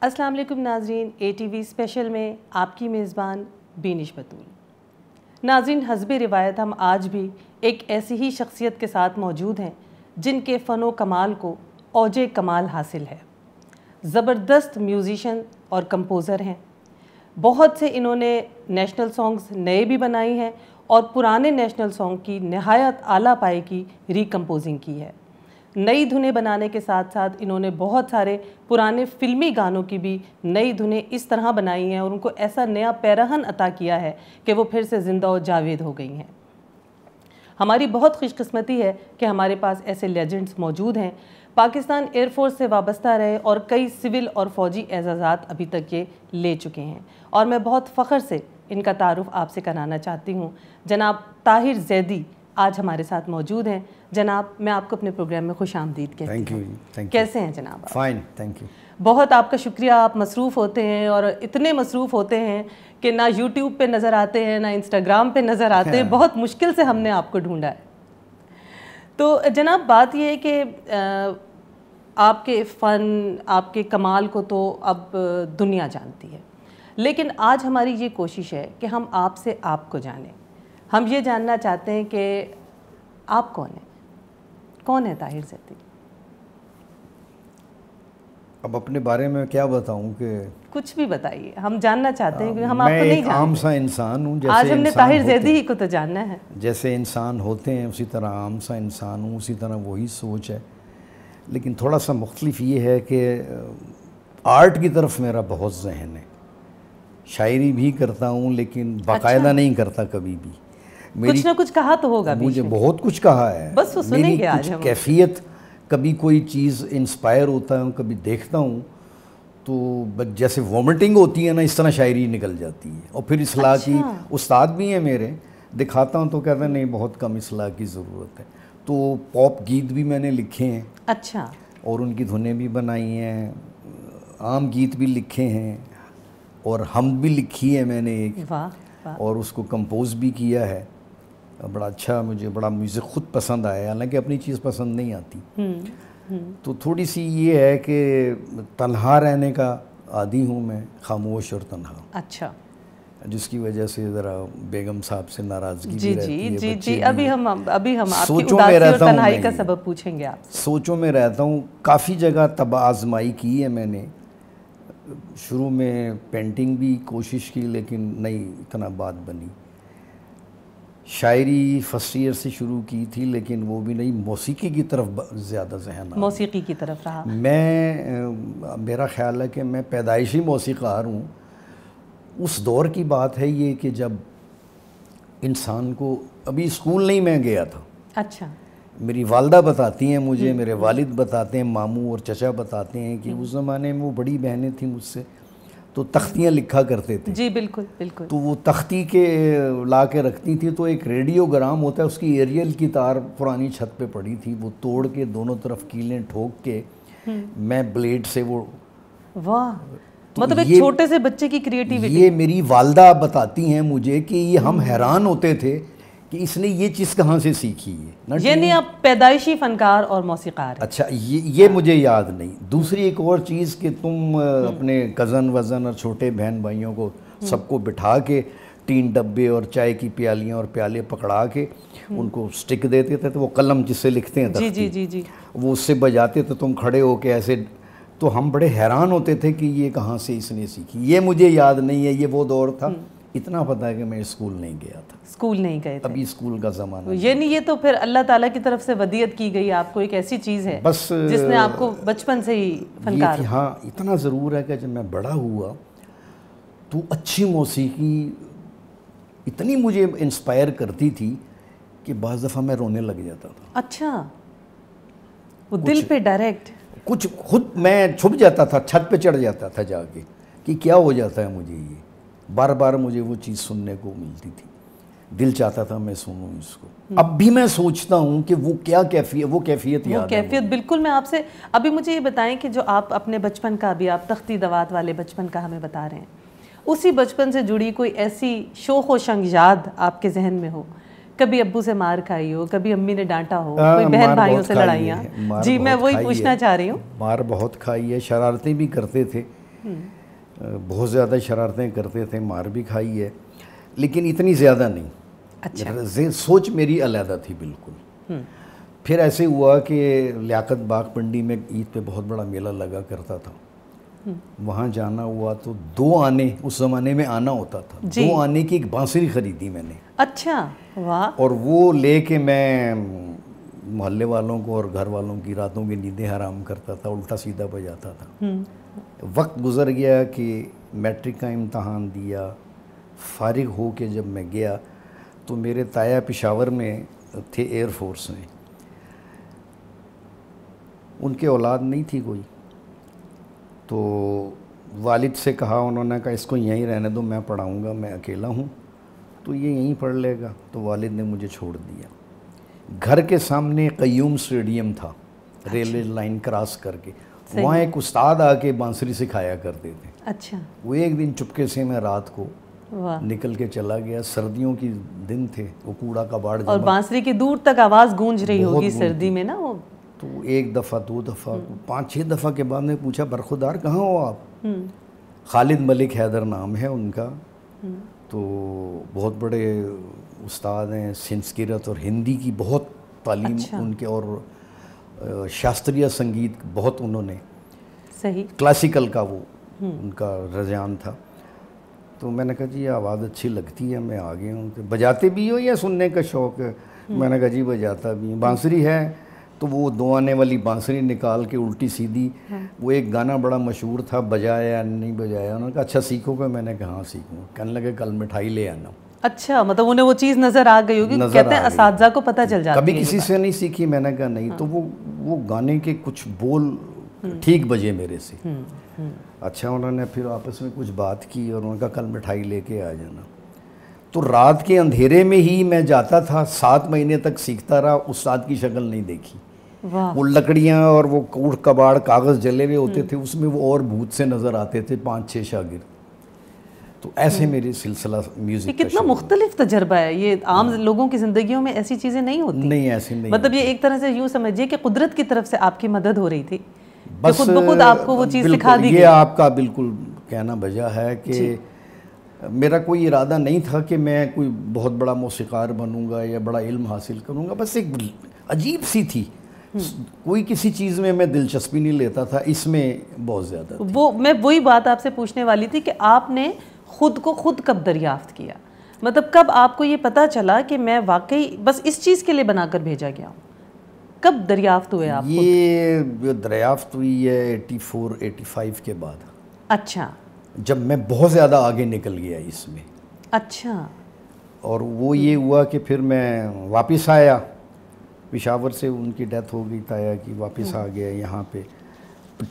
السلام علیکم ناظرین، اے ٹی وی اسپیشل میں آپ کی میزبان بینش بطول۔ ناظرین، حسب روایت ہم آج بھی ایک ایسی ہی شخصیت کے ساتھ موجود ہیں جن کے فن و کمال کو اوج کمال حاصل ہے۔ زبردست میوزیشین اور کمپوزر ہیں۔ بہت سے انہوں نے نیشنل سانگز نئے بھی بنائی ہیں اور پرانے نیشنل سانگ کی نہایت اعلیٰ پائے کی ری کمپوزنگ کی ہے۔ نئی دھنیں بنانے کے ساتھ ساتھ انہوں نے بہت سارے پرانے فلمی گانوں کی بھی نئی دھنیں اس طرح بنائی ہیں اور ان کو ایسا نیا پیرہن عطا کیا ہے کہ وہ پھر سے زندہ و جاوید ہو گئی ہیں۔ ہماری بہت خوش قسمتی ہے کہ ہمارے پاس ایسے لیجنڈز موجود ہیں۔ پاکستان ایئر فورس سے وابستہ رہے اور کئی سول اور فوجی اعزازات ابھی تک یہ لے چکے ہیں، اور میں بہت فخر سے ان کا تعارف آپ سے کرانا چاہتی ہوں۔ جناب طاہر زیدی آج ہمارے ساتھ موجود ہیں۔ جناب، میں آپ کو اپنے پروگرام میں خوش آمدید کہتی ہوں۔ کیسے ہیں جناب؟ Fine, thank you. بہت آپ کا شکریہ۔ آپ مصروف ہوتے ہیں اور اتنے مصروف ہوتے ہیں کہ نہ یوٹیوب پہ نظر آتے ہیں، نہ انسٹاگرام پہ نظر آتے ہیں۔ بہت مشکل سے ہم نے آپ کو ڈھونڈا ہے۔ تو جناب، بات یہ ہے کہ آپ کے فن، آپ کے کمال کو تو اب دنیا جانتی ہے، لیکن آج ہماری یہ کوشش ہے کہ ہم آپ سے آپ کو جانیں۔ ہم یہ جاننا چاہتے ہیں کہ آپ کون ہیں؟ کون ہے طاہر زیدی؟ اب اپنے بارے میں کیا بتاؤں کہ کچھ بھی بتائیے، ہم جاننا چاہتے ہیں کہ ہم آپ کو نہیں میں ایک عام سا انسان ہوں۔ آج ہم نے طاہر زیدی ہی کو تو جاننا ہے۔ جیسے انسان ہوتے ہیں اسی طرح عام سا انسان ہوں، اسی طرح وہی سوچ ہے، لیکن تھوڑا سا مختلف یہ ہے کہ آرٹ کی طرف میرا بہت ذہن ہے۔ شاعری بھی کرتا ہوں لیکن باقاعدہ نہیں کرتا کبھی بھی۔ کچھ نہ کچھ کہا تو ہوگا، مجھے بہت کچھ کہا ہے، بس وہ سنیں گے آج ہم۔ کیفیت، کبھی کوئی چیز انسپائر ہوتا ہے، کبھی دیکھتا ہوں تو جیسے وومٹنگ ہوتی ہے نا، اس طرح شاعری نکل جاتی ہے۔ اور پھر اصلاح کی استاد بھی ہیں میرے، دکھاتا ہوں تو کہتے ہیں نہیں، بہت کم اصلاح کی ضرورت ہے۔ تو پاپ گیت بھی میں نے لکھے ہیں، اچھا، اور ان کی دھنیں بھی بنائی ہیں، عام گیت بھی لکھے ہیں، اور حمد بھی لکھی ہے میں نے ایک، اور اس کو کمپوز بھی کیا ہے۔ بڑا اچھا، مجھے بڑا میوزک خود پسند آیا، حالانکہ اپنی چیز پسند نہیں آتی۔ تو تھوڑی سی یہ ہے کہ تنہا رہنے کا عادی ہوں میں، خاموش اور تنہا۔ اچھا، جس کی وجہ سے ذرا بیگم صاحب سے ناراضگی جی بھی رہتی ہے۔ جی جی، ابھی ہم آپ کی سوچوں میں اداسی اور رہتا ہوں، تنہائی کا سبب پوچھیں گے آپ سے۔ سوچوں میں رہتا ہوں، کافی جگہ آزمائی کی ہے میں نے۔ شروع میں پینٹنگ بھی کوشش کی لیکن نہیں اتنا بات بنی۔ شاعری فرسٹ ایئر سے شروع کی تھی لیکن وہ بھی نہیں، موسیقی کی طرف زیادہ ذہن آیا۔ موسیقی کی طرف رہا۔ میرا خیال ہے کہ میں پیدائشی موسیقار ہوں۔ اس دور کی بات ہے یہ کہ جب انسان کو، ابھی اسکول نہیں میں گیا تھا۔ اچھا، میری والدہ بتاتی ہیں مجھے، میرے والد بتاتے ہیں، ماموں اور چچا بتاتے ہیں کہ اس زمانے میں وہ بڑی بہنیں تھیں مجھ سے، تو تختیاں لکھا کرتے تھے۔ جی بالکل بالکل۔ تو وہ تختی کے لا کے رکھتی تھی، تو ایک ریڈیو گرام ہوتا ہے، اس کی ایریل کی تار پرانی چھت پہ پڑی تھی، وہ توڑ کے دونوں طرف کیلیں ٹھوک کے میں بلیڈ سے وہ، واہ، مطلب ایک چھوٹے سے بچے کی کریٹیوٹی۔ یہ میری والدہ بتاتی ہیں مجھے کہ یہ ہم حیران ہوتے تھے کہ اس نے یہ چیز کہاں سے سیکھی ہے۔ یعنی آپ پیدائشی فنکار اور موسیقار ہیں۔ اچھا، یہ مجھے یاد نہیں۔ دوسری ایک اور چیز کہ تم اپنے کزن وزن اور چھوٹے بہن بھائیوں کو سب کو بٹھا کے تین ڈبے اور چائے کی پیالیاں اور پیالے پکڑا کے ان کو سٹک دیتے تھے، تو وہ قلم جس سے لکھتے ہیں جی جی جی جی، وہ اس سے بجاتے تو تم کھڑے ہو کے ایسے، تو ہم بڑے حیران ہوتے تھے کہ یہ کہاں سے اس نے سیکھی۔ یہ مجھے یاد نہیں ہے، یہ وہ دور تھا۔ اتنا پتہ ہے کہ میں اسکول نہیں گیا تھا۔ اسکول نہیں گئے تھے؟ ابھی اسکول کا زمانہ، یعنی یہ تو پھر اللہ تعالیٰ کی طرف سے ودیعت کی گئی آپ کو، ایک ایسی چیز ہے بس جس نے آپ کو بچپن سے ہی فنکار۔ ہاں، اتنا ضرور ہے کہ جب میں بڑا ہوا تو اچھی موسیقی اتنی مجھے انسپائر کرتی تھی کہ بعض دفعہ میں رونے لگ جاتا تھا۔ اچھا، وہ دل پہ ڈائریکٹ کچھ خود میں چھپ جاتا تھا، چھت پہ چڑھ جاتا تھا جا کے کہ کیا ہو جاتا ہے مجھے، یہ بار بار مجھے وہ چیز سننے کو ملتی تھی، دل چاہتا تھا میں سنوں اس کو۔ اب بھی میں سوچتا ہوں کہ وہ کیا کیفیت، وہ کیفیت یاد ہے۔ وہ کیفیت بالکل میں آپ سے، ابھی مجھے یہ بتائیں کہ جو آپ اپنے بچپن کا بھی، آپ تختی دوات والے بچپن کا ہمیں بتا رہے ہیں، اسی بچپن سے جڑی کوئی ایسی شوق و شنگ یاد آپ کے ذہن میں ہو؟ کبھی ابو سے مار کھائی ہو، کبھی امی نے ڈانٹا ہو، کوئی بہن بھائیوں سے لڑائیاں؟ جی میں وہی پوچھنا چاہ رہی ہوں۔ مار بہت کھائی ہے، شرارتیں بھی کرتے تھے بہت زیادہ شرارتیں کرتے تھے, مار بھی کھائی ہے لیکن اتنی زیادہ نہیں. اچھا. سوچ میری علیحدہ تھی بالکل. پھر ایسے ہوا کہ لیاقت باغ پنڈی میں عید پہ بہت بڑا میلہ لگا کرتا تھا, وہاں جانا ہوا تو 2 آنے, اس زمانے میں آنا ہوتا تھا, 2 آنے کی ایک بانسری خریدی میں نے. اچھا, واہ. اور وہ لے کے میں محلے والوں کو اور گھر والوں کی راتوں کی نیندیں حرام کرتا تھا, الٹا سیدھا بجاتا تھا. وقت گزر گیا کہ میٹرک کا امتحان دیا, فارغ ہو کے جب میں گیا تو میرے تایا پشاور میں تھے ایئر فورس میں, ان کے اولاد نہیں تھی کوئی, تو والد سے کہا, انہوں نے کہا اس کو یہیں رہنے دو, میں پڑھاؤں گا, میں اکیلا ہوں تو یہ یہیں پڑھ لے گا. تو والد نے مجھے چھوڑ دیا. گھر کے سامنے قیوم اسٹیڈیم تھا, ریلوے لائن کراس کر کے, وہاں ایک استاد آ کے بانسری سکھایا کرتے تھے. اچھا. وہ ایک دن چپکے سے میں رات کو نکل کے چلا گیا, سردیوں کی دن تھے, وہ کوڑا کباڑ اور بانسری کی دور تک آواز گونج رہی ہوگی سردی میں نا. وہ تو 1 دفعہ 2 دفعہ 5-6 دفعہ کے بعد میں پوچھا, برخودار کہاں ہو آپ؟ خالد ملک حیدر نام ہے ان کا, تو بہت بڑے استاد ہیں, سنسکرت اور ہندی کی بہت تعلیم ان کے, اور شاستریہ سنگیت بہت انہوں نے, صحیح, کلاسیکل کا وہ ان کا رجحان تھا. تو میں نے کہا جی یہ آواز اچھی لگتی ہے, میں آ گیا ہوں. بجاتے بھی ہو یا سننے کا شوق ہے؟ میں نے کہا جی بجاتا بھی ہوں. بانسری ہے؟ تو وہ 2 آنے والی بانسری نکال کے الٹی سیدھی, وہ ایک گانا بڑا مشہور تھا, بجایا نہیں بجایا. انہوں نے کہا اچھا سیکھو گے؟ میں نے کہا ہاں سیکھوں. کہنے لگے کل مٹھائی لے آنا. اچھا, مطلب انہیں وہ چیز نظر آ گئی ہوگی, کہتے ہیں اساتذہ کو پتہ چل جاتا ہے. کبھی کسی سے نہیں سیکھی. میں نے کہا نہیں. تو وہ گانے کے کچھ بول ٹھیک بجے میرے سے. اچھا, انہوں نے پھر آپس میں کچھ بات کی اور انہوں نے کہا کل مٹھائی لے کے آ جانا. تو رات کے اندھیرے میں ہی میں جاتا تھا, 7 مہینے تک سیکھتا رہا. استاد کی شکل نہیں دیکھی. وہ لکڑیاں اور وہ کوڑ کباڑ کاغذ جلے ہوئے ہوتے تھے, اس میں وہ اور بھوت سے نظر آتے تھے, 5-6 شاگرد. تو ایسے میری سلسلہ میوزک کا. کتنا مختلف تجربہ ہے یہ, عام لوگوں کی زندگیوں میں ایسی چیزیں نہیں ہوتی. نہیں, ایسی نہیں. مطلب یہ ایک طرح سے یوں سمجھیے کہ قدرت کی طرف سے آپ کی مدد ہو رہی تھی, بس خود بخود آپ کو وہ چیز سکھا دی گئی. یہ آپ کا بالکل کہنا بجا ہے کہ میرا کوئی ارادہ نہیں تھا کہ میں کوئی بہت بڑا موسیقار بنوں گا یا بڑا علم حاصل کروں گا. بس ایک عجیب سی تھی, کوئی کسی چیز میں میں دلچسپی نہیں لیتا تھا, اس میں بہت زیادہ. وہ میں وہی بات آپ سے پوچھنے والی تھی کہ آپ نے خود کو خود کب دریافت کیا, مطلب کب آپ کو یہ پتہ چلا کہ میں واقعی بس اس چیز کے لیے بنا کر بھیجا گیا ہوں؟ کب دریافت ہوئے آپ؟ یہ دریافت ہوئی ہے 84-85 کے بعد. اچھا, جب میں بہت زیادہ آگے نکل گیا اس میں. اچھا. اور وہ یہ ہوا کہ پھر میں واپس آیا پشاور سے, ان کی ڈیتھ ہو گئی تایا کی, واپس آ گیا یہاں پہ.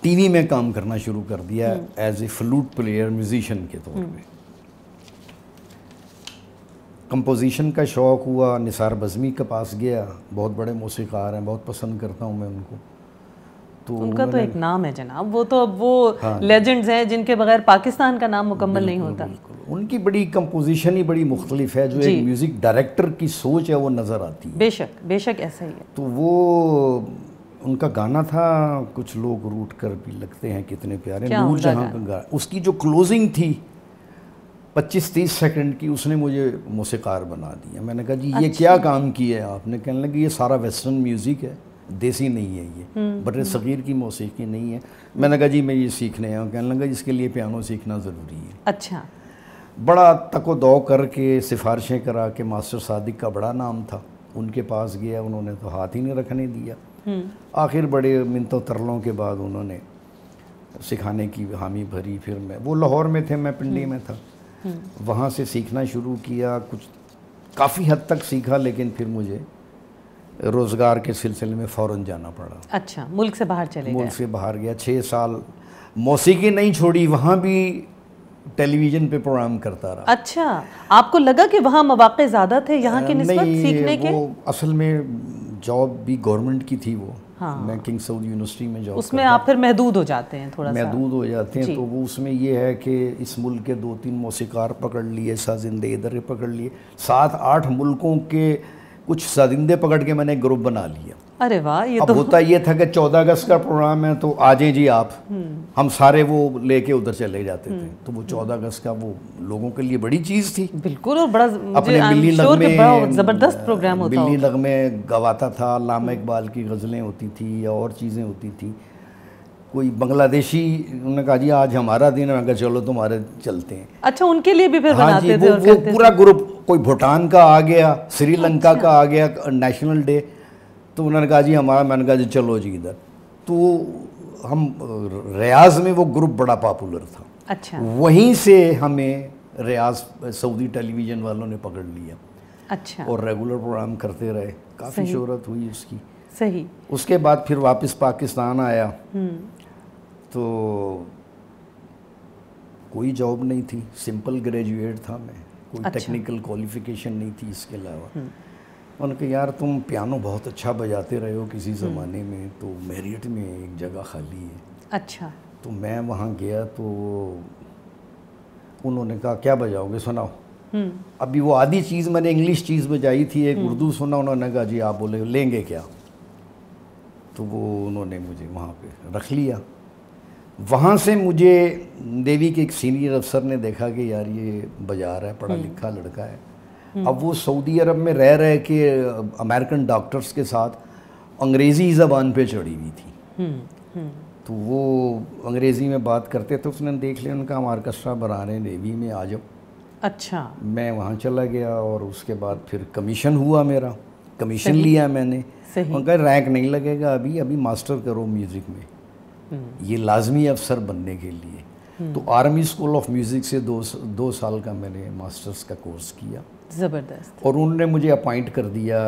ٹی وی میں کام کرنا شروع کر دیا as a float player, musician کے طور پہ. کمپوزیشن کا شوق ہوا, نثار بزمی کے پاس گیا, بہت بڑے موسیقار ہیں, بہت پسند کرتا ہوں میں ان کو. تو ان کا تو ایک نام ہے جناب, وہ تو وہ لیجنڈز ہیں جن کے بغیر پاکستان کا نام مکمل نہیں ہوتا. ان کی بڑی کمپوزیشن ہی بڑی مختلف ہے, جو ایک میوزک ڈائریکٹر کی سوچ ہے وہ نظر آتی ہے. بے شک, بے شک ایسا ہی ہے. تو وہ ان کا گانا تھا, کچھ لوگ روٹ کر بھی لگتے ہیں کتنے پیارے, نور جہاں کا گانا. اس کی جو کلوزنگ تھی 25-30 سیکنڈ کی, اس نے مجھے موسیقار بنا دیا. میں نے کہا جی یہ کیا کام کیا ہے آپ نے؟ کہنے لگے یہ سارا ویسٹرن میوزک ہے, دیسی نہیں ہے, یہ بر صغیر کی موسیقی نہیں ہے. میں نے کہا جی میں یہ سیکھنے آیا ہوں. کہنے لگا اس کے لیے پیانو سیکھنا ضروری ہے. اچھا. بڑا تک و دو کر کے سفارشیں کرا کے, ماسٹر صادق کا بڑا نام تھا, ان کے پاس گیا, انہوں نے تو ہاتھ ہی نہیں رکھنے دیا. آخر بڑے منتوں ترلوں کے بعد انہوں نے سکھانے کی حامی بھری. پھر میں, وہ لاہور میں تھے, میں پنڈی میں تھا, وہاں سے سیکھنا شروع کیا. کچھ کافی حد تک سیکھا, لیکن پھر مجھے روزگار کے سلسلے میں فوراً جانا پڑا. اچھا, ملک سے باہر چلے گئے؟ ملک سے باہر گیا. 6 سال موسیقی نہیں چھوڑی, وہاں بھی ٹیلی ویژن پہ پروگرام کرتا رہا. اچھا, آپ کو لگا کہ وہاں مواقع زیادہ تھے یہاں کی نسبت سیکھنے کے؟ وہ اصل میں جاب بھی گورنمنٹ کی تھی, وہ میں کنگ سعود یونیورسٹی میں جاب. اس میں آپ پھر محدود ہو جاتے ہیں, تھوڑا سا محدود ہو جاتے ہیں. تو وہ اس میں یہ ہے کہ اس ملک کے 2-3 موسیقار پکڑ لیے, سازندے ادھر پکڑ لیے, 7-8 ملکوں کے کچھ سازندے پکڑ کے میں نے گروپ بنا لیا. ارے واہ, یہ اب ہوتا یہ تھا کہ 14 اگست کا پروگرام ہے تو آ جائیں جی آپ, ہم سارے وہ لے کے ادھر چلے جاتے تھے. تو وہ 14 اگست کا وہ لوگوں کے لیے بڑی چیز تھی. بالکل, اور بڑا اپنے ملی نغمے, زبردست پروگرام ہوتا ملی نغمے گواتا تھا, علامہ اقبال کی غزلیں ہوتی تھی یا اور چیزیں ہوتی تھی. کوئی بنگلہ دیشی انہوں نے کہا جی آج ہمارا دن ہے, میں کہا چلو تمہارے چلتے ہیں. اچھا, ان کے لیے بھی پھر ہاں جی, بناتے تھے اور وہ پورا گروپ, کوئی بھوٹان کا آ گیا, سری لنکا کا آ گیا نیشنل ڈے, تو انہوں نے کہا جی ہمارا, میں نے کہا جی چلو جی ادھر. تو ہم ریاض میں وہ گروپ بڑا پاپولر تھا. اچھا, وہیں سے ہمیں ریاض سعودی ٹیلی ویژن والوں نے پکڑ لیا. اچھا, اور ریگولر پروگرام کرتے رہے, کافی شہرت ہوئی اس کی. صحیح. اس کے بعد پھر واپس پاکستان آیا تو کوئی جاب نہیں تھی, سمپل گریجویٹ تھا میں, کوئی ٹیکنیکل کوالیفیکیشن نہیں تھی اس کے علاوہ. ان کہ یار تم پیانو بہت اچھا بجاتے رہے ہو کسی زمانے میں, تو میریٹ میں ایک جگہ خالی ہے. اچھا, تو میں وہاں گیا تو انہوں نے کہا کیا بجاؤ گے, سناؤ. ابھی وہ آدھی چیز میں نے انگلش چیز بجائی تھی, ایک اردو سنا, انہوں نے کہا جی آپ بولے لیں گے کیا. تو وہ انہوں نے مجھے وہاں پہ رکھ لیا. وہاں سے مجھے نیوی کے ایک سینئر افسر نے دیکھا کہ یار یہ بجا رہا ہے, پڑھا لکھا لڑکا ہے. اب وہ سعودی عرب میں رہ کے امریکن ڈاکٹرز کے ساتھ انگریزی زبان پہ چڑھی ہوئی تھی. تو وہ انگریزی میں بات کرتے تو اس نے دیکھ لیا, ان کا ہم آرکسٹرا بنا رہے ہیں نیوی میں, آ جاؤ. اچھا, میں وہاں چلا گیا اور اس کے بعد پھر کمیشن ہوا میرا, کمیشن لیا میں نے. ان کا رینک نہیں لگے گا ابھی ماسٹر کرو میوزک میں, یہ لازمی افسر بننے کے لیے. تو آرمی اسکول آف میوزک سے 2 سال کا میں نے ماسٹرز کا کورس کیا. زبردست. اور انہوں نے مجھے اپائنٹ کر دیا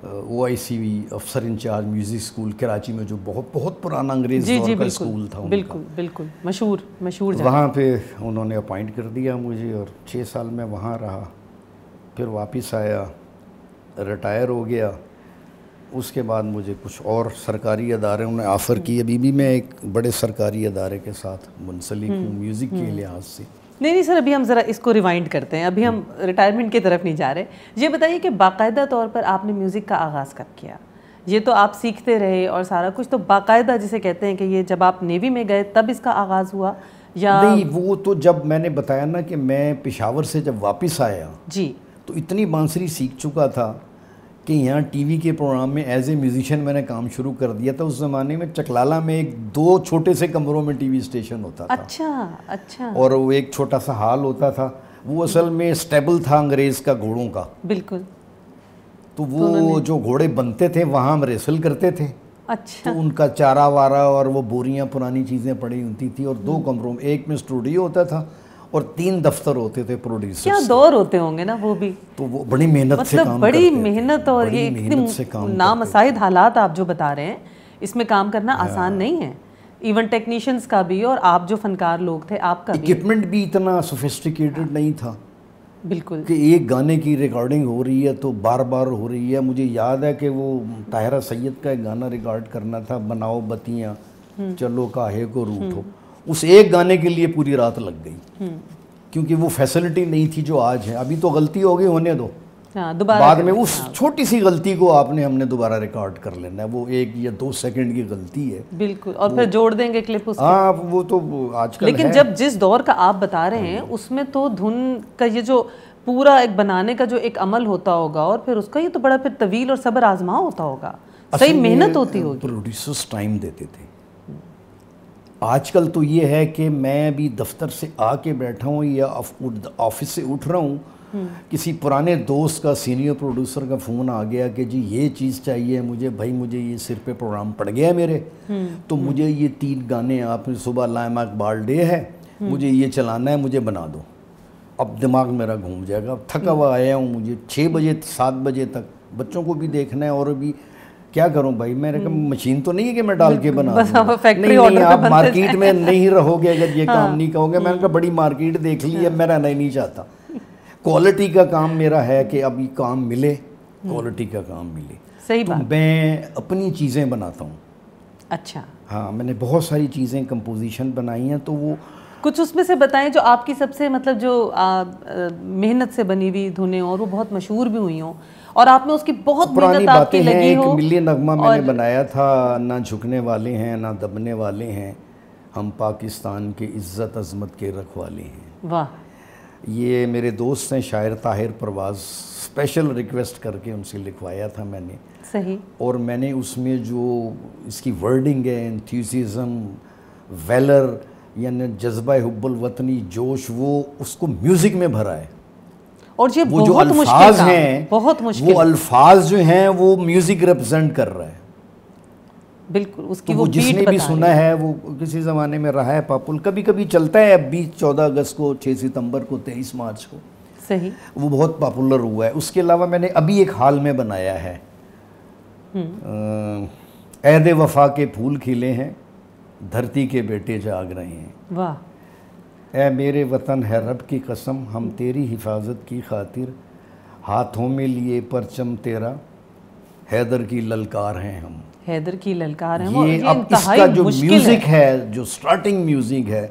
OIC افسر انچارج میوزک اسکول کراچی میں, جو بہت پرانا انگریز دور کا اسکول تھا. بالکل مشہور جگہ. وہاں پہ انہوں نے اپائنٹ کر دیا مجھے اور 6 سال میں وہاں رہا. پھر واپس آیا, ریٹائر ہو گیا. اس کے بعد مجھے کچھ اور سرکاری ادارے انہوں نے آفر کی. ابھی بھی میں ایک بڑے سرکاری ادارے کے ساتھ منسلک ہوں میوزک کے لحاظ سے. نہیں سر, ابھی ہم ذرا اس کو ریوائنڈ کرتے ہیں, ابھی ہم ریٹائرمنٹ کی طرف نہیں جا رہے. یہ بتائیے کہ باقاعدہ طور پر آپ نے میوزک کا آغاز کب کیا؟ یہ تو آپ سیکھتے رہے اور سارا کچھ, تو باقاعدہ جسے کہتے ہیں کہ یہ جب آپ نیوی میں گئے تب اس کا آغاز ہوا یا نہیں؟ وہ تو جب میں نے بتایا نا کہ میں پشاور سے جب واپس آیا جی, تو اتنی بانسری سیکھ چکا تھا کہ یہاں ٹی وی کے پروگرام میں ایز اے میوزیشین میں نے کام شروع کر دیا تھا. اس زمانے میں چکلالہ میں 2 چھوٹے سے کمروں میں ٹی وی اسٹیشن ہوتا تھا. اچھا. اور وہ ایک چھوٹا سا ہال ہوتا تھا, وہ اصل میں اسٹیبل تھا انگریز کا گھوڑوں کا. بالکل. تو وہ جو گھوڑے بنتے تھے وہاں ہم ریسل کرتے تھے. اچھا. تو ان کا چارہ وارہ اور وہ بوریاں پرانی چیزیں پڑی ہوتی تھی. اور 2 کمروں میں, ایک میں اسٹوڈیو ہوتا تھا اور 3 دفتر ہوتے تھے پروڈیوسرز. کیا دور ہوتے ہوں گے نا وہ بھی. تو وہ بڑی محنت سے کام کرتے تھے, بڑی محنت, اور یہ اتنے نامساعد حالات آپ جو بتا رہے ہیں, اس میں کام کرنا آسان نہیں ہے. ایون ٹیکنیشینز کا بھی, اور آپ جو فنکار لوگ تھے آپ کا بھی. اکوپمنٹ بھی اتنا سوفسٹیکیٹڈ نہیں تھا. بالکل. کہ ایک گانے کی ریکارڈنگ ہو رہی ہے تو بار بار ہو رہی ہے. مجھے یاد ہے کہ وہ طاہرہ سید کا ایک گانا ریکارڈ کرنا تھا, بناؤ بتیاں چلو کاہے کو روٹھو. اس ایک گانے کے لیے پوری رات لگ گئی, کیونکہ وہ فیسلٹی نہیں تھی جو آج ہے. ابھی تو غلطی ہو گئی, ہونے دو, بعد میں اس چھوٹی سی غلطی کو ہم نے دوبارہ ریکارڈ کر لینا ہے. وہ 1 یا 2 سیکنڈ کی غلطی ہے. بالکل. اور پھر جوڑ دیں گے کلپ اس کی. ہاں وہ تو آج کل. لیکن جب جس دور کا آپ بتا رہے ہیں اس میں تو دھن کا یہ جو پورا ایک بنانے کا جو ایک عمل ہوتا ہوگا, اور پھر اس کا یہ تو بڑا پھر طویل اور صبر آزما ہوتا ہوگا, صحیح محنت ہوتی ہوگی. پروڈیوسرز ٹائم دیتے تھے. آج کل تو یہ ہے کہ میں بھی دفتر سے آ کے بیٹھا ہوں یا آفس سے اٹھ رہا ہوں, کسی پرانے دوست کا سینئر پروڈیوسر کا فون آ گیا کہ جی یہ چیز چاہیے مجھے, بھائی مجھے یہ سر پہ پروگرام پڑ گیا میرے, تو مجھے یہ 3 گانے, آپ نے صبح علامہ اقبال ڈے ہے, مجھے یہ چلانا ہے, مجھے بنا دو. اب دماغ میرا گھوم جائے گا. تھکا ہوا آیا ہوں, مجھے 6 بجے 7 بجے تک بچوں کو بھی دیکھنا ہے, اور بھی کیا کروں بھائی, میں نے کہا مشین تو نہیں ہے کہ میں ڈال کے بنا دوں. نہیں, آپ مارکیٹ میں نہیں رہو گے اگر یہ کام نہیں کہو گے. میں نے کہا بڑی مارکیٹ دیکھ لی ہے, میں رہنا ہی نہیں چاہتا. کوالٹی کا کام میرا ہے کہ اب یہ کام ملے, کوالٹی کا کام ملے. صحیح بات. میں اپنی چیزیں بناتا ہوں. اچھا. ہاں, میں نے بہت ساری چیزیں کمپوزیشن بنائی ہیں, تو وہ کچھ اس میں سے بتائیں جو آپ کی سب سے مطلب جو محنت سے بنی ہوئی دھنیں اور وہ بہت مشہور بھی ہوئی ہوں اور آپ نے اس کی بہت محنت آپ کی لگی ہو. ایک ملی نغمہ میں نے بنایا تھا, نہ جھکنے والے ہیں نہ دبنے والے ہیں, ہم پاکستان کے عزت عظمت کے رکھوالے ہیں. واہ. یہ میرے دوست ہیں شاعر طاہر پرواز, اسپیشل ریکویسٹ کر کے ان سے لکھوایا تھا میں نے. صحیح. اور میں نے اس میں جو اس کی ورڈنگ ہے, انتھیوسیزم, ویلر یعنی جذبہ حب الوطنی, جوش, وہ اس کو میوزک میں بھرا ہے. اور یہ وہ جو الفاظ ہیں, وہ الفاظ جو ہیں وہ میوزک ریپرزینٹ کر رہا ہے. بالکل. اس کی وہ جس نے بھی سنا ہے وہ کسی زمانے میں رہا ہے پاپول, کبھی کبھی چلتا ہے اب بھی, 14 اگست کو, 6 ستمبر کو, 23 مارچ کو. صحیح. وہ بہت پاپولر ہوا ہے. اس کے علاوہ میں نے ابھی ایک حال میں بنایا ہے, عہد وفا کے پھول کھلے ہیں, دھرتی کے بیٹے جاگ رہے ہیں. واہ. اے میرے وطن ہے رب کی قسم, ہم تیری حفاظت کی خاطر ہاتھوں میں لیے پرچم تیرا, حیدر کی للکار ہیں ہم. حیدر کی للکار ہیں. یہ اب اس کا جو میوزک ہے, جو سٹارٹنگ میوزک ہے,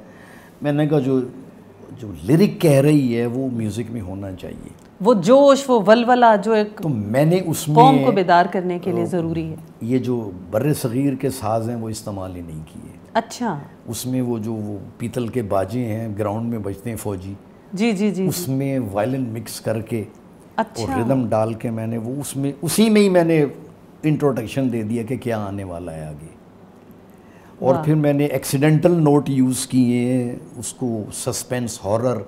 میں نے کہا جو لیرک کہہ رہی ہے وہ میوزک میں ہونا چاہیے. وہ جوش, وہ ولولہ جو ایک تو میں نے اس میں قوم کو بیدار کرنے کے لیے ضروری ہے. یہ جو بر صغیر کے ساز ہیں وہ استعمال ہی نہیں کیے. اچھا. اس میں وہ جو وہ پیتل کے باجے ہیں گراؤنڈ میں بجتے ہیں فوجی, جی جی جی, اس میں وائلن مکس کر کے اچھا, اور ردم ڈال کے میں نے وہ اس میں اسی میں ہی میں نے انٹروڈکشن دے دیا کہ کیا آنے والا ہے آگے. اور پھر میں نے ایکسیڈنٹل نوٹ یوز کیے ہیں اس کو سسپینس, ہارر,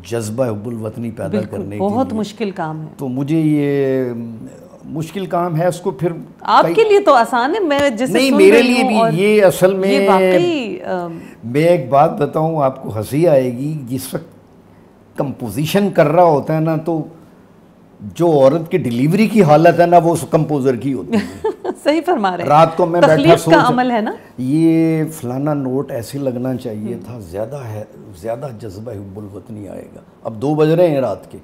جذبہ حب الوطنی پیدا کرنے کے لیے. بہت مشکل کام ہے. تو مجھے یہ مشکل کام ہے, اس کو پھر آپ کے لیے تو آسان ہے, میں جیسے نہیں, میرے لیے بھی یہ اصل میں میں ایک بات بتاؤں آپ کو, ہنسی آئے گی. جس وقت کمپوزیشن کر رہا ہوتا ہے نا, تو جو عورت کی ڈیلیوری کی حالت ہے نا وہ اس کمپوزر کی ہوتی ہے. صحیح فرما رہے ہیں. رات کو میں بیٹھا سوچ, کا عمل ہے نا, یہ فلانا نوٹ ایسے لگنا چاہیے تھا, زیادہ جذبہ حب الوطنی آئے گا. اب 2 بج رہے ہیں رات کے,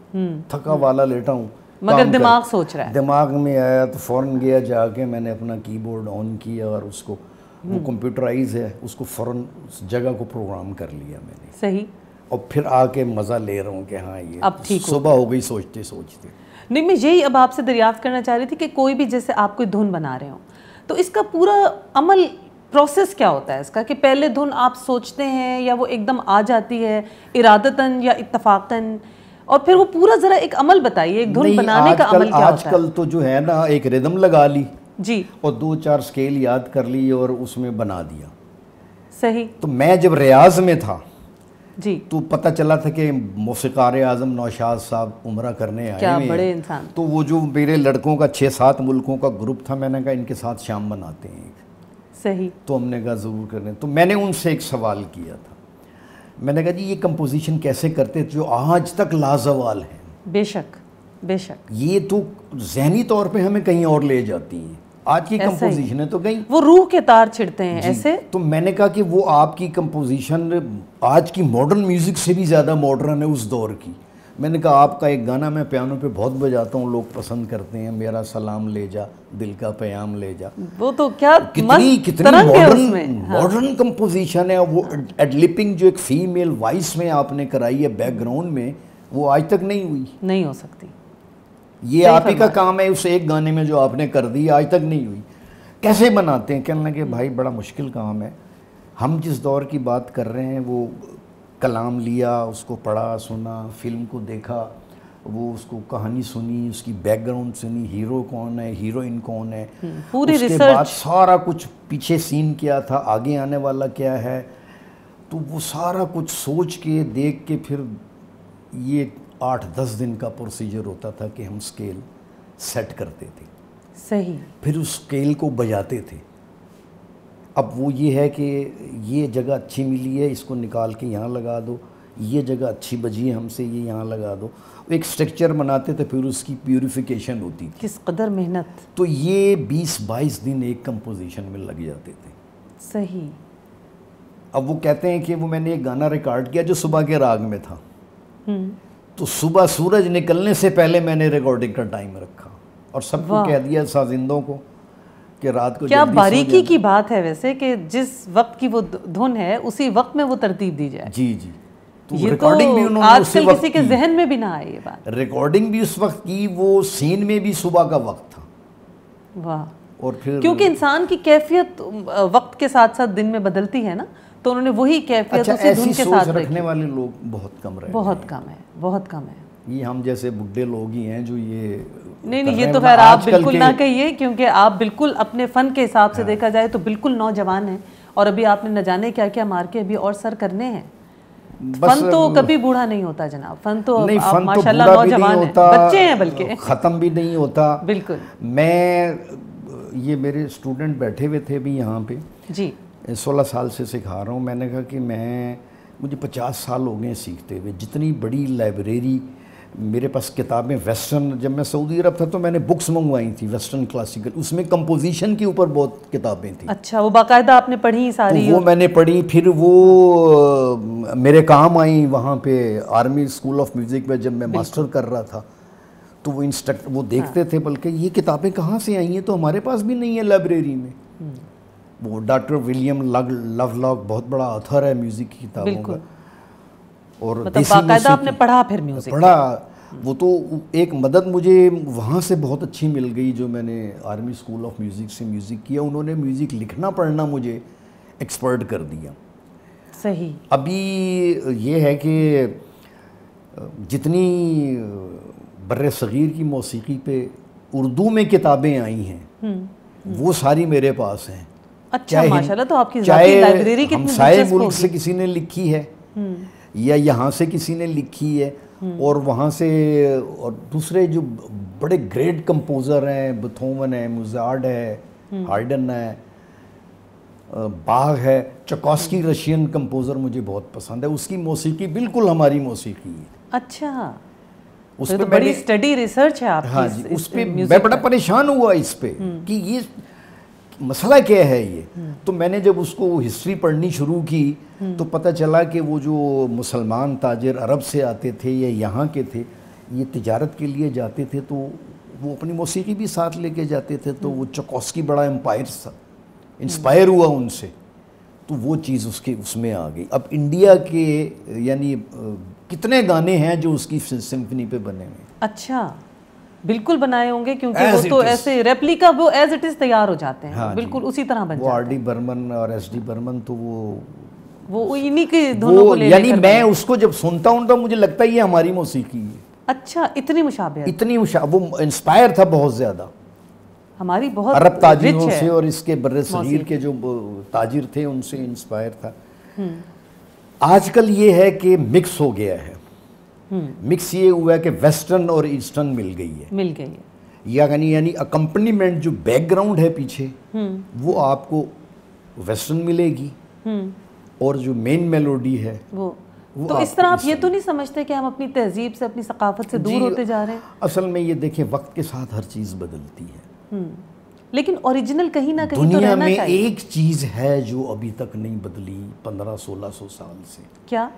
تھکا والا لیٹا ہوں, مگر دماغ سوچ رہا ہے. دماغ میں آیا تو فوراً گیا, جا کے میں نے اپنا کی بورڈ آن کیا اور اس کو, وہ کمپیوٹرائز ہے, اس کو فوراً اس جگہ کو پروگرام کر لیا میں نے. صحیح. اور پھر آ کے مزہ لے رہا ہوں کہ ہاں یہ صبح ہو گئی سوچتے سوچتے. نہیں, میں یہی اب آپ سے دریافت کرنا چاہ رہی تھی کہ کوئی بھی جیسے آپ کوئی دھن بنا رہے ہوں تو اس کا پورا عمل پروسیس کیا ہوتا ہے اس کا, کہ پہلے دھن آپ سوچتے ہیں یا وہ ایک دم آ جاتی ہے ارادتاً یا اتفاقاً, اور پھر وہ پورا ذرا ایک عمل بتائیے, ایک دھن بنانے کا عمل کیا ہوتا ہے؟ آج کل تو جو ہے نا ایک ردم لگا لی جی, اور 2-4 سکیل یاد کر لی اور اس میں بنا دیا. صحیح. تو میں جب ریاض میں تھا جی, تو پتہ چلا تھا کہ موسیقار اعظم نوشاد صاحب عمرہ کرنے آئے کیا بڑے انسان. تو وہ جو میرے لڑکوں کا 6-7 ملکوں کا گروپ تھا, میں نے کہا ان کے ساتھ شام بناتے ہیں. صحیح. تو ہم نے کہا ضرور کریں. تو میں نے ان سے ایک سوال کیا تھا, میں نے کہا جی یہ کمپوزیشن کیسے کرتے جو آج تک لازوال ہیں؟ بے شک بے شک. یہ تو ذہنی طور پہ ہمیں کہیں اور لے جاتی ہیں. آج کی کمپوزیشن ہے تو گئی, وہ روح کے تار چھڑتے ہیں ایسے. تو میں نے کہا کہ وہ آپ کی کمپوزیشن آج کی ماڈرن میوزک سے بھی زیادہ ماڈرن ہے اس دور کی. میں نے کہا آپ کا ایک گانا میں پیانو پہ بہت بجاتا ہوں, لوگ پسند کرتے ہیں, میرا سلام لے جا, دل کا پیام لے جا. وہ تو کیا کتنی ماڈرن کمپوزیشن ہے. وہ ایڈ لپنگ جو ایک فیمیل وائس میں آپ نے کرائی ہے بیک گراؤنڈ میں, وہ آج تک نہیں ہوئی, نہیں ہو سکتی. یہ آپ ہی کا کام ہے اس ایک گانے میں جو آپ نے کر دی, آج تک نہیں ہوئی. کیسے بناتے ہیں؟ کہنے لگے بھائی بڑا مشکل کام ہے. ہم جس دور کی بات کر رہے ہیں وہ کلام لیا, اس کو پڑھا, سنا, فلم کو دیکھا, وہ اس کو کہانی سنی, اس کی بیک گراؤنڈ سنی, ہیرو کون ہے, ہیروئن کون ہے, پوری اس کے بعد سارا کچھ پیچھے سین کیا تھا, آگے آنے والا کیا ہے, تو وہ سارا کچھ سوچ کے دیکھ کے پھر یہ 8-10 دن کا پروسیجر ہوتا تھا کہ ہم سکیل سیٹ کرتے تھے. صحیح. پھر اس سکیل کو بجاتے تھے. اب وہ یہ ہے کہ یہ جگہ اچھی ملی ہے, اس کو نکال کے یہاں لگا دو, یہ جگہ اچھی بجی ہے ہم سے, یہ یہاں لگا دو. ایک سٹرکچر بناتے تھے, پھر اس کی پیوریفیکیشن ہوتی تھی. کس قدر محنت. تو یہ 20-22 دن ایک کمپوزیشن میں لگ جاتے تھے. صحیح. اب وہ کہتے ہیں کہ وہ میں نے ایک گانا ریکارڈ کیا جو صبح کے راگ میں تھا, تو صبح سورج نکلنے سے پہلے میں نے ریکارڈنگ کا ٹائم رکھا اور سب کو کہہ دیا سازندوں کو کہ رات کو کیا باریکی کی بات ہے ویسے کہ جس وقت کی وہ دھن ہے اسی وقت میں وہ ترتیب دی جائے. جی جی. یہ تو آج کل کسی کے ذہن میں بھی نہ آئی یہ بات. ریکارڈنگ بھی اس وقت کی, وہ سین میں بھی صبح کا وقت تھا. واہ. اور پھر کیونکہ انسان کی کیفیت وقت کے ساتھ ساتھ دن میں بدلتی ہے نا, تو انہوں نے وہی کیفیت اسی دھن کے ساتھ رکھنے والے لوگ بہت کم رہے. بہت کم ہے, بہت کم ہے. یہ ہم جیسے بڈھے لوگ ہی ہیں جو یہ نہیں یہ تو خیر آپ بالکل نہ کہیے, کیونکہ آپ بالکل اپنے فن کے حساب سے دیکھا جائے تو بالکل نوجوان ہیں, اور ابھی آپ نے نہ جانے کیا کیا مار کے ابھی اور سر کرنے ہیں. فن تو کبھی بوڑھا نہیں ہوتا جناب, فن تو ماشاءاللہ نوجوان ہیں, بچے ہیں بلکہ, ختم بھی نہیں ہوتا. بالکل. میں یہ میرے اسٹوڈنٹ بیٹھے ہوئے تھے بھی یہاں پہ, جی 16 سال سے سکھا رہا ہوں. میں نے کہا کہ مجھے 50 سال ہو گئے سیکھتے ہوئے. جتنی بڑی لائبریری میرے پاس کتابیں ویسٹرن, جب میں سعودی عرب تھا تو میں نے بکس منگوائی تھی ویسٹرن کلاسیکل, اس میں کمپوزیشن کے اوپر بہت کتابیں تھیں. اچھا, وہ باقاعدہ آپ نے پڑھی ساری؟ وہ میں نے پڑھی, پھر وہ میرے کام آئیں وہاں پہ آرمی اسکول آف میوزک میں جب میں ماسٹر کر رہا تھا. تو وہ دیکھتے تھے بلکہ یہ کتابیں کہاں سے آئی ہیں, تو ہمارے پاس بھی نہیں ہے لائبریری میں. وہ ڈاکٹر ولیم لو لاک بہت بڑا آتھر ہے میوزک کی کتابوں کا, اور باقاعدہ آپ نے پڑھا پھر میوزک پڑھا. وہ تو ایک مدد مجھے وہاں سے بہت اچھی مل گئی جو میں نے آرمی اسکول آف میوزک سے میوزک کیا. انہوں نے میوزک لکھنا پڑھنا مجھے ایکسپرٹ کر دیا. صحیح. ابھی یہ ہے کہ جتنی بر صغیر کی موسیقی پہ اردو میں کتابیں آئی ہیں وہ ساری میرے پاس ہیں. اچھا ماشاءاللہ, تو آپ کی ذاتی لائبریری کتنی دلچسپ ہوگی. ہمسائے ملک سے کسی نے لکھی ہے یا یہاں سے کسی نے لکھی ہے, اور وہاں سے, اور دوسرے جو بڑے گریٹ کمپوزر ہیں, بتھوون ہے, موزارٹ ہے, ہائڈن ہے, باغ ہے, چکوسکی رشین کمپوزر مجھے بہت پسند ہے. اس کی موسیقی بالکل ہماری موسیقی ہے. اچھا, اس پہ بڑی اسٹڈی ریسرچ ہے آپ کی. ہاں جی, اس پہ میں بڑا پریشان ہوا اس پہ کہ یہ مسئلہ کیا ہے یہ. تو میں نے جب اس کو ہسٹری پڑھنی شروع کی تو پتہ چلا کہ وہ جو مسلمان تاجر عرب سے آتے تھے یا یہاں کے تھے, یہ تجارت کے لیے جاتے تھے تو وہ اپنی موسیقی بھی ساتھ لے کے جاتے تھے. تو وہ چکوسکی بڑا انسپائر ہوا ان سے, تو وہ چیز اس میں آ گئی. اب انڈیا کے یعنی کتنے گانے ہیں جو اس کی سمفنی پہ بنے ہوئے. اچھا, بالکل بنائے ہوں گے, کیونکہ وہ تو ایسے ریپلیکا وہ ایز اٹ از تیار ہو جاتے ہیں, بالکل اسی طرح بن جاتے ہیں. وہ آر ڈی برمن اور ایس ڈی برمن تو وہ انہی کے دونوں کو لے یعنی میں اس کو جب سنتا ہوں تو مجھے لگتا ہے یہ ہماری موسیقی ہے. اچھا, اتنی مشابہت. وہ انسپائر تھا بہت زیادہ ہماری بہت عرب تاجروں سے, اور اس کے بر صغیر کے جو تاجر تھے ان سے انسپائر تھا. آج کل یہ ہے کہ مکس ہو گیا ہے. مکس یہ ہوا ہے کہ ویسٹرن اور ایسٹرن مل گئی ہے. یعنی اکمپنیمنٹ جو بیک گراؤنڈ ہے پیچھے وہ آپ کو ویسٹرن ملے گی, اور جو مین میلوڈی ہے وہ تو اس طرح آپ یہ تو نہیں سمجھتے کہ ہم اپنی تہذیب سے, اپنی ثقافت سے دور ہوتے جا رہے ہیں؟ اصل میں یہ دیکھیں وقت کے ساتھ ہر چیز بدلتی ہے, لیکن اوریجنل کہیں نہ کہیں تو دنیا رہنا میں چاہیے. ایک چیز ہے جو ابھی تک نہیں بدلی 1500-1600 سال سے. کیا؟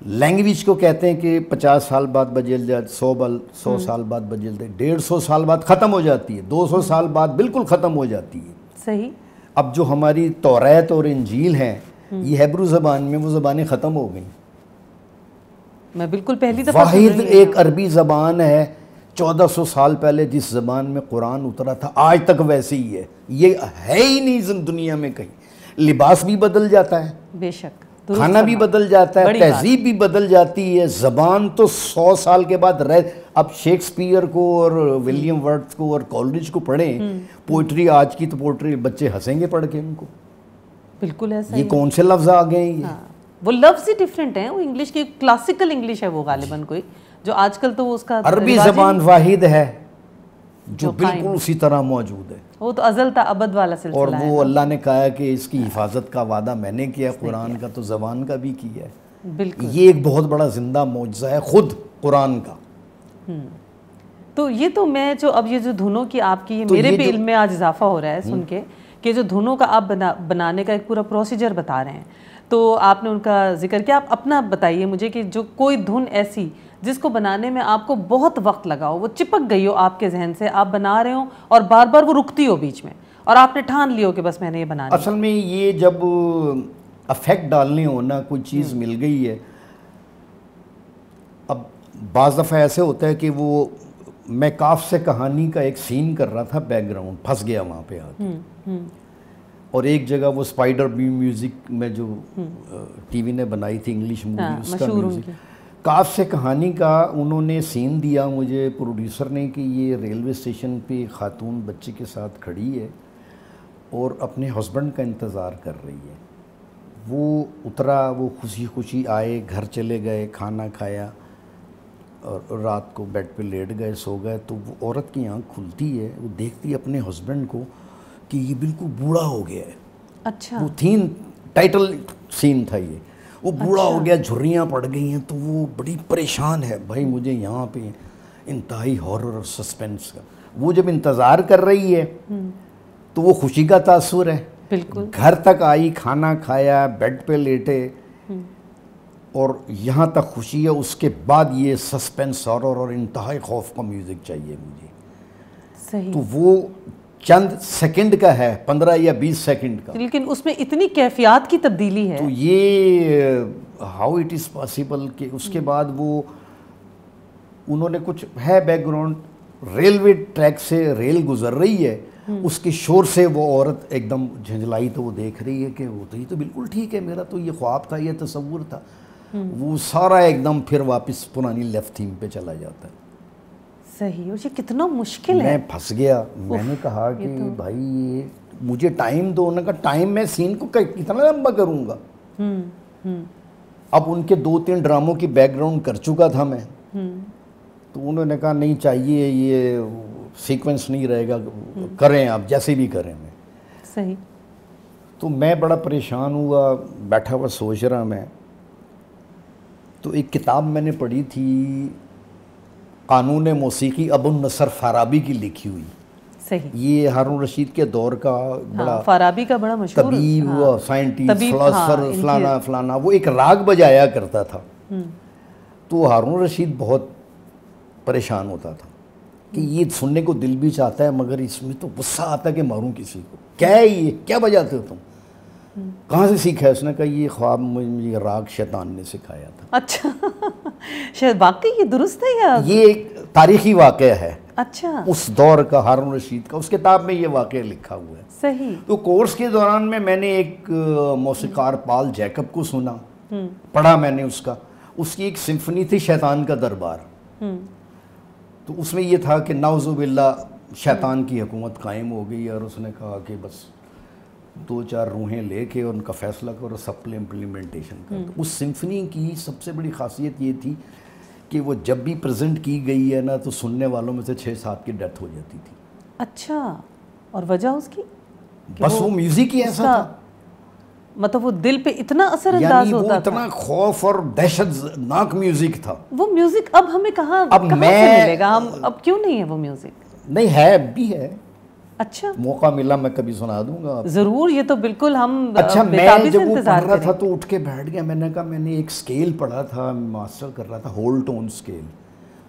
لینگویج کو کہتے ہیں کہ 50 سال بعد بدل جاتی, 100 سال بعد بدل جاتی, 150 سال بعد ختم ہو جاتی ہے, 200 سال بعد بالکل ختم ہو جاتی ہے. صحیح. اب جو ہماری توریت اور انجیل ہیں یہ ہیبرو زبان میں وہ زبانیں ختم ہو گئیں. میں بالکل پہلی دفعہ واحد ایک عربی زبان ہے 1400 سال پہلے جس زبان میں قرآن اترا تھا, آج تک ویسے ہی ہے. یہ ہے ہی نہیں دنیا میں کہیں. لباس بھی بدل جاتا ہے, بے شک, کھانا بھی بدل جاتا ہے, تہذیب بھی بدل جاتی ہے, زبان تو 100 سال کے بعد اب شیکسپیئر کو اور ولیم ورڈز کو اور کولرج کو پڑھیں, پوئٹری آج کی تو پوئٹری بچے ہنسیں گے پڑھ کے ان کو. بالکل ایسا یہ کون سے لفظ آ گئے ہیں؟ وہ لفظ ہی ڈیفرنٹ ہیں. وہ انگلش کی کلاسیکل انگلش ہے وہ غالباً, کوئی جو آج کل تو وہ اس کا عربی زبان واحد ہے جو بالکل اسی طرح موجود ہے. وہ تو ازل تا ابد والا سلسلہ ہے, اور وہ اللہ نے کہا کہ اس کی حفاظت کا وعدہ میں نے کیا, قرآن کا تو زبان کا بھی کیا ہے. بالکل, یہ ایک بہت بڑا زندہ معجزہ ہے خود قرآن کا. تو یہ تو میں جو اب یہ جو دھنوں کی آپ کی میرے بھی علم میں آج اضافہ ہو رہا ہے سن کے کہ جو دھنوں کا آپ بنانے کا ایک پورا پروسیجر بتا رہے ہیں, تو آپ نے ان کا ذکر کیا. آپ اپنا بتائیے مجھے کہ جو کوئی دھن ایسی جس کو بنانے میں آپ کو بہت وقت لگا ہو, وہ چپک گئی ہو آپ کے ذہن سے, آپ بنا رہے ہو اور بار بار وہ رکتی ہو بیچ میں, اور آپ نے ٹھان لیو کہ بس میں نے یہ بنانا. اصل میں یہ جب افیکٹ ڈالنے ہونا کوئی چیز مل گئی ہے. اب بعض دفعہ ایسے ہوتا ہے کہ وہ میں کاف سے کہانی کا ایک سین کر رہا تھا بیک گراؤنڈ, پھنس گیا وہاں پہ آ کے, اور ایک جگہ وہ اسپائڈر بی میوزک میں جو ٹی وی نے بنائی تھی انگلش مووی, اس کا میوزک کاف سے کہانی کا انہوں نے سین دیا مجھے پروڈیوسر نے کہ یہ ریلوے اسٹیشن پہ خاتون بچے کے ساتھ کھڑی ہے اور اپنے ہسبینڈ کا انتظار کر رہی ہے. وہ اترا, وہ خوشی خوشی آئے, گھر چلے گئے, کھانا کھایا اور رات کو بیڈ پہ لیٹ گئے, سو گئے. تو وہ عورت کی آنکھ کھلتی ہے, وہ دیکھتی ہے اپنے ہسبینڈ کو کہ یہ بالکل بوڑھا ہو گیا ہے. اچھا. وہ تھیم ٹائٹل سین تھا یہ, وہ بوڑھا ہو گیا, جھریاں پڑ گئی ہیں. تو وہ بڑی پریشان ہے, بھائی مجھے یہاں پہ انتہائی ہارر اور سسپینس کا. وہ جب انتظار کر رہی ہے تو وہ خوشی کا تاثر ہے. بالکل. گھر تک آئی, کھانا کھایا, بیڈ پہ لیٹے, اور یہاں تک خوشی ہے. اس کے بعد یہ سسپینس ہارر اور انتہائی خوف کا میوزک چاہیے مجھے. صحیح. تو وہ چند سیکنڈ کا ہے, 15 یا 20 سیکنڈ کا, لیکن اس میں اتنی کیفیات کی تبدیلی ہے. تو یہ ہاؤ اٹ از پاسبل کہ اس کے بعد وہ انہوں نے کچھ ہے بیک گراؤنڈ, ریلوے ٹریک سے ریل گزر رہی ہے, اس کے شور سے وہ عورت ایک دم جھنجھلائی. تو وہ دیکھ رہی ہے کہ وہ تو یہ تو بالکل ٹھیک ہے, میرا تو یہ خواب تھا, یہ تصور تھا. وہ سارا ایک دم پھر واپس پرانی لیفٹ تھیم پہ چلا جاتا ہے. صحیح. اور یہ کتنا مشکل ہے. میں پھنس گیا. میں نے کہا کہ بھائی یہ مجھے ٹائم دو. انہوں نے کہا ٹائم میں سین کو کتنا لمبا کروں گا. اب ان کے 2-3 ڈراموں کی بیک گراؤنڈ کر چکا تھا میں, تو انہوں نے کہا نہیں چاہیے, یہ سیکوینس نہیں رہے گا, کریں آپ جیسے بھی کریں. میں صحیح. تو میں بڑا پریشان ہوا, بیٹھا ہوا سوچ رہا میں. تو ایک کتاب میں نے پڑھی تھی, قانون موسیقی ابو النصر فارابی کی لکھی ہوئی. صحیح. یہ ہارون رشید کے دور کا بڑا فارابی کا بڑا مشہور طبیب, سائنٹسٹ, فلاسفر, فلانا فلانا. وہ ایک راگ بجایا کرتا تھا. تو ہارون رشید بہت پریشان ہوتا تھا کہ یہ سننے کو دل بھی چاہتا ہے, مگر اس میں تو غصہ آتا ہے کہ ماروں کسی کو. کیا ہے یہ, کیا بجاتے ہو تم, کہاں سے سیکھا ہے؟ اس نے کہا یہ خواب مجھے راگ شیطان نے سکھایا تھا. اچھا. شاید واقعی یہ درست ہے یا یہ ایک تاریخی واقعہ ہے اچھا اس دور کا, ہارون رشید کا. اس کتاب میں یہ واقعہ لکھا ہوا ہے. صحیح. تو کورس کے دوران میں نے ایک موسیقار پال جیکب کو سنا, پڑھا میں نے اس کا. اس کی ایک سمفنی تھی شیطان کا دربار. تو اس میں یہ تھا کہ نعوذ باللہ شیطان کی حکومت قائم ہو گئی, اور اس نے کہا کہ بس 2-4 روحیں لے کے ان کا فیصلہ کرو, سب امپلیمنٹیشن کر دو. اس سمفنی کی سب سے بڑی خاصیت یہ تھی کہ وہ جب بھی پریزنٹ کی گئی ہے نا, تو سننے والوں میں سے 6-7 کی ڈیتھ ہو جاتی تھی. اچھا. اور وجہ اس کی بس وہ میوزک ہی ایسا تھا, مطلب وہ دل پہ اتنا اثر انداز ہوتا تھا, اتنا خوف اور دہشت ناک میوزک تھا. وہ میوزک اب ہمیں کہاں سے ملے گا؟ ہم اب کیوں نہیں ہے وہ میوزک؟ نہیں ہے, اب بھی ہے. اچھا. موقع ملا میں کبھی سنا دوں گا. ضرور, یہ تو بالکل ہم اچھا. میں جب وہ پڑھ رہا تھا تو اٹھ کے بیٹھ گیا. میں نے کہا میں نے ایک سکیل پڑھا تھا, ماسٹر کر رہا تھا, ہول ٹون سکیل,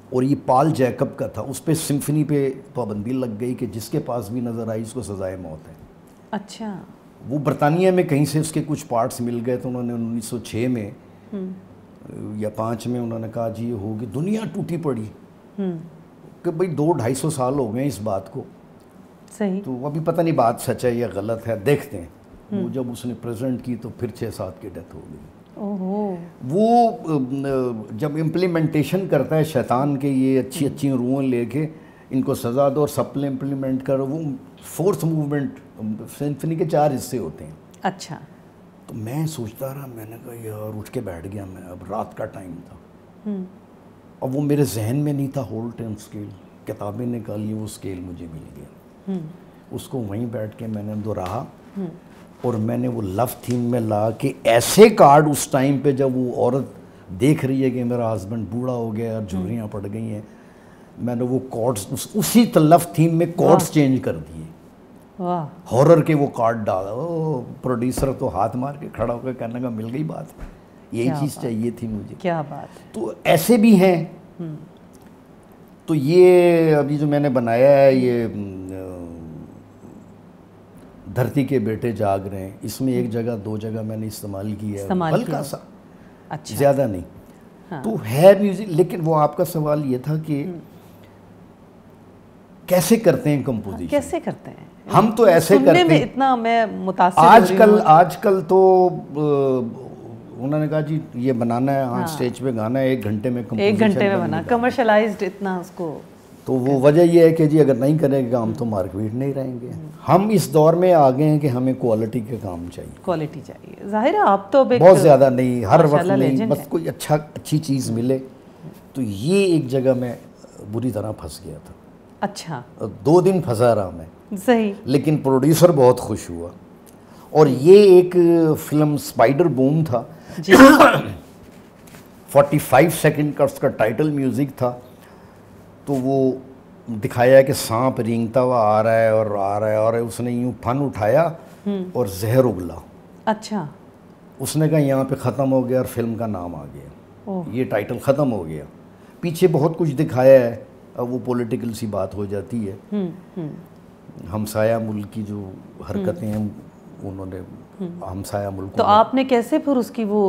اور یہ پال جیکب کا تھا. اس پہ سمفنی پہ پابندی لگ گئی کہ جس کے پاس بھی نظر آئی اس کو سزائے موت ہے. اچھا. وہ برطانیہ میں کہیں سے اس کے کچھ پارٹس مل گئے, تو انہوں نے 1906 میں یا 5 میں انہوں نے کہا جی یہ ہوگی. دنیا ٹوٹی پڑی کہ بھئی 200-250 سال ہو گئے اس بات کو. صحیح. تو ابھی پتہ نہیں بات سچ ہے یا غلط ہے, دیکھتے ہیں. وہ جب اس نے پریزنٹ کی تو پھر 6-7 کی ڈیتھ ہو گئی. وہ جب امپلیمنٹیشن کرتا ہے شیطان کے, یہ اچھی روحیں لے کے ان کو سزا دو اور سپل امپلیمنٹ کرو. وہ 4th موومنٹ سمفنی کے 4 حصے ہوتے ہیں. اچھا. تو میں سوچتا رہا, میں نے کہا یار, اٹھ کے بیٹھ گیا میں. اب رات کا ٹائم تھا, اب وہ میرے ذہن میں نہیں تھا ہول ٹون اسکیل. کتابیں نکالی, وہ اسکیل مجھے مل گیا. اس کو وہیں بیٹھ کے میں نے دوہرایا, اور میں نے وہ لو تھیم میں لا کے ایسے کارڈ اس ٹائم پہ جب وہ عورت دیکھ رہی ہے کہ میرا ہسبینڈ بوڑھا ہو گیا اور جھریاں پڑ گئی ہیں, میں نے وہ کارڈز اسی لو تھیم میں کارڈز چینج کر دیے. ہارر کے وہ کارڈ ڈالا. پروڈیوسر تو ہاتھ مار کے کھڑا ہو کے کہنے کا مل گئی بات, یہی چیز چاہیے تھی مجھے. کیا بات. تو ایسے بھی ہیں. تو یہ ابھی جو میں نے بنایا ہے, یہ دھرتی کے بیٹے جاگ رہے ہیں، اس میں ایک جگہ 2 جگہ میں نے استعمال کیا ہے، ہلکا سا، زیادہ نہیں، تو ہے میوزک. لیکن وہ آپ کا سوال یہ تھا کہ کیسے کرتے ہیں کمپوزیشن، کیسے کرتے ہیں؟ ہم تو ایسے کرتے ہیں، اتنا میں متاثر آج کل تو انہوں نے کہا جی یہ بنانا ہے، ہاں سٹیج پہ گانا ہے، 1 گھنٹے میں کمپوزیشن، 1 گھنٹے میں بنا، کمرشلائزڈ اتنا اس کو. تو وہ وجہ یہ ہے کہ جی اگر نہیں کریں گے ہم تو مارکیٹ نہیں رہیں گے. ہم اس دور میں آگے ہیں کہ ہمیں کوالٹی کے کام چاہیے، کوالٹی چاہیے. ظاہر ہے آپ تو بہت زیادہ نہیں، ہر وقت نہیں، بس کوئی اچھی چیز ملے. تو یہ ایک جگہ میں بری طرح پھنس گیا تھا. اچھا 2 دن پھنسا رہا میں، صحیح. لیکن پروڈیوسر بہت خوش ہوا. اور یہ ایک فلم اسپائڈر بوم تھا، 45 سیکنڈ کا اس کا ٹائٹل میوزک تھا. تو وہ دکھایا ہے کہ سانپ رینگتا ہوا آ رہا ہے اور آ رہا ہے، اور اس نے یوں پھن اٹھایا اور زہر اگلا. اچھا. اس نے کہا یہاں پہ ختم ہو گیا اور فلم کا نام آ گیا، یہ ٹائٹل ختم ہو گیا. پیچھے بہت کچھ دکھایا ہے، اب وہ پولیٹیکل سی بات ہو جاتی ہے. ہمسایہ ملک کی جو حرکتیں ہیں انہوں نے ہمسایہ ملک، تو آپ نے کیسے پھر اس کی وہ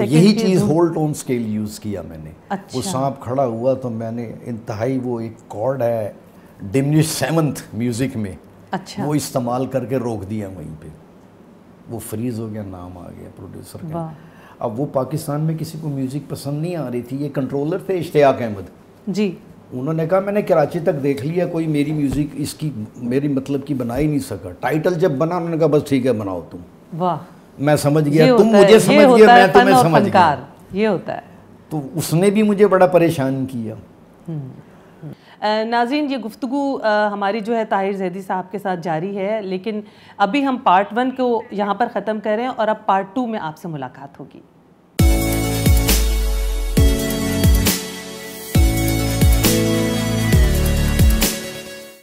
یہی چیز ہول ٹون اسکیل یوز کیا میں نے. وہ سانپ کھڑا ہوا تو میں نے انتہائی وہ ایک کارڈ ہے ڈمنش 7th میوزک میں، وہ استعمال کر کے روک دیا وہیں پہ. وہ فریز ہو گیا، نام آ گیا پروڈیوسر کا. اب وہ پاکستان میں کسی کو میوزک پسند نہیں آ رہی تھی. یہ کنٹرولر تھے اشتیاق احمد جی، انہوں نے کہا میں نے کراچی تک دیکھ لیا، کوئی میری میوزک اس کی میری مطلب کی بنا ہی نہیں سکا. ٹائٹل جب بنا انہوں نے کہا بس ٹھیک ہے بناؤ تم. واہ، میں سمجھ گیا، تم مجھے سمجھ گیا، میں تمہیں سمجھ گیا. یہ ہوتا ہے. تو اس نے بھی مجھے بڑا پریشان کیا. ناظرین، یہ گفتگو ہماری جو ہے طاہر زیدی صاحب کے ساتھ جاری ہے، لیکن ابھی ہم پارٹ 1 کو یہاں پر ختم کر رہے ہیں اور اب پارٹ 2 میں آپ سے ملاقات ہوگی.